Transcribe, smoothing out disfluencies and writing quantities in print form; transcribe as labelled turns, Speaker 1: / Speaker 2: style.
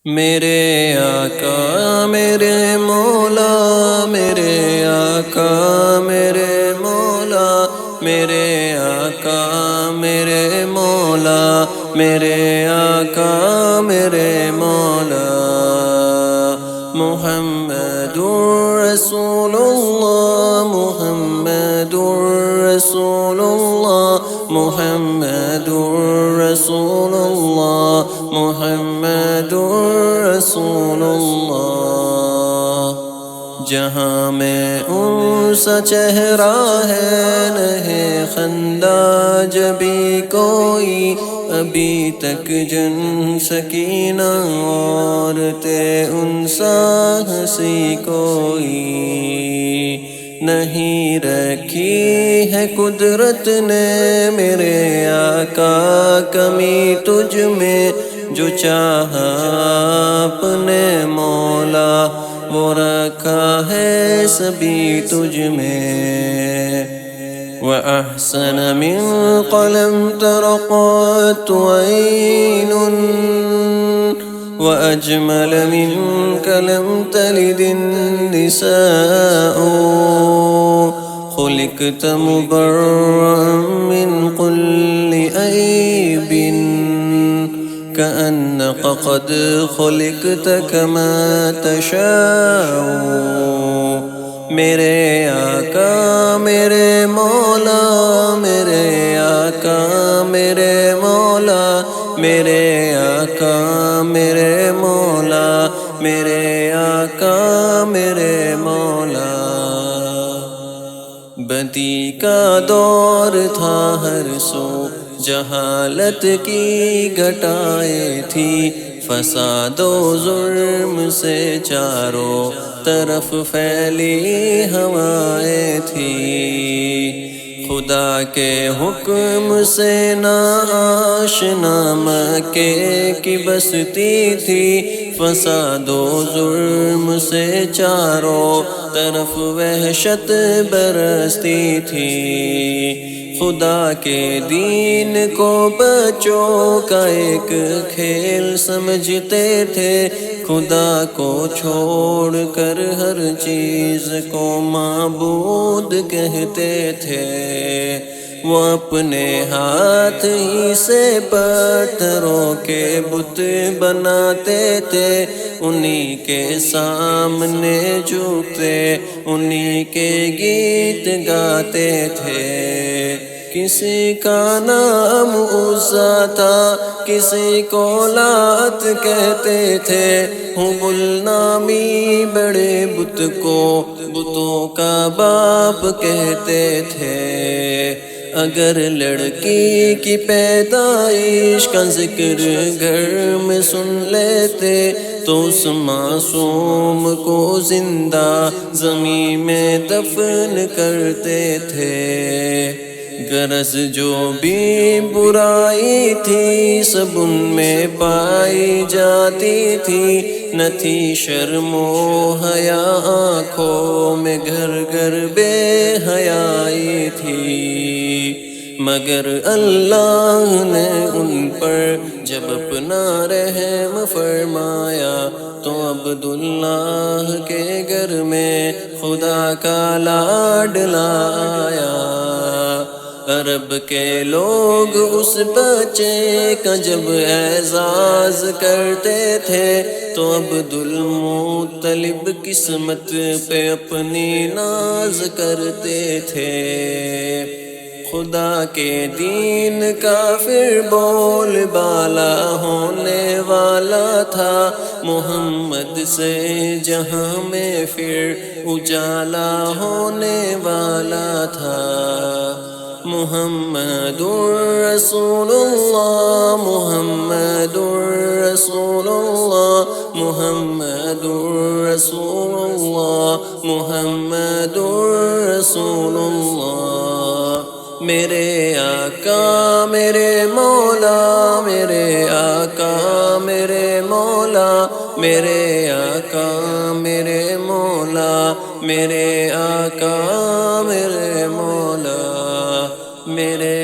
Speaker 1: میرے آقا میرے مولا، میرے آقا میرے مولا، میرے آقا میرے مولا، میرے آقا میرے مولا، محمد رسول اللہ، محمد رسول اللہ، محمد رسول اللہ، محمد رسول اللہ۔ جہاں میں ان سا چہرہ ہے نہیں خندہ جبھی کوئی، ابھی تک جن سکینہ عورتیں ان سا ہنسی کوئی نہیں رکھی ہے قدرت نے میرے آقا کمی تجھ میں، جو چاہا اپنے مولا وہ رکھا ہے سبھی تجھ میں۔ وَأَحْسَنَ مِن قَلَمْ تَرَقَتْ عَيْنٌ، وَأَجْمَلَ مِنْكَ لَمْ تَلِدِ النِّسَاءُ، خُلِقْتَ مُبَرَّأً مِنْ كُلِّ عَيْبٍ، كأنك قد خلقت كما تشاء۔ میرے آقا میرے مولا، میرے آقا میرے مولا، میرے آقا میرے مولا، میرے آقا میرے مولا۔ بدی کا دور تھا ہر سو، جہالت کی گھٹائیں تھی، فساد و ظلم سے چاروں طرف پھیلی ہوائیں تھی، خدا کے حکم سے نہ آشنا مکے کی بستی تھی، فساد و ظلم سے چاروں طرف وحشت برستی تھی، خدا کے دین کو بچوں کا ایک کھیل سمجھتے تھے، خدا کو چھوڑ کر ہر چیز کو معبود کہتے تھے، وہ اپنے ہاتھ ہی سے پتھروں کے بت بناتے تھے، انہی کے سامنے جھکتے انہی کے گیت گاتے تھے۔ کسی کا نام عزا تھا، کسی کو لات کہتے تھے، حبل نامی بڑے بت کو بتوں کا باپ کہتے تھے۔ اگر لڑکی کی پیدائش کا ذکر گھر میں سن لیتے تو اس معصوم کو زندہ زمین میں دفن کرتے تھے، غرض جو بھی برائی تھی سب ان میں پائی جاتی تھی، نہ تھی شرم و حیا آنکھوں میں گھر گھر بے حیائی تھی، مگر اللہ نے ان پر جب اپنا رحم فرمایا تو عبداللہ کے گھر میں خدا کا لاڈلا آیا۔ عرب کے لوگ اس بچے کا جب اعزاز کرتے تھے تو عبدالمطلب قسمت پہ اپنی ناز کرتے تھے، خدا کے دین کا پھر بول بالا ہونے والا تھا، محمد سے جہاں میں پھر اجالا ہونے والا تھا، محمد رسول اللہ، محمد رسول اللہ، محمد رسول اللہ، محمد رسول اللہ۔ میرے آقا میرے مولا، میرے آقا میرے مولا، میرے آقا میرے مولا، میرے آقا میرے مولا، میرے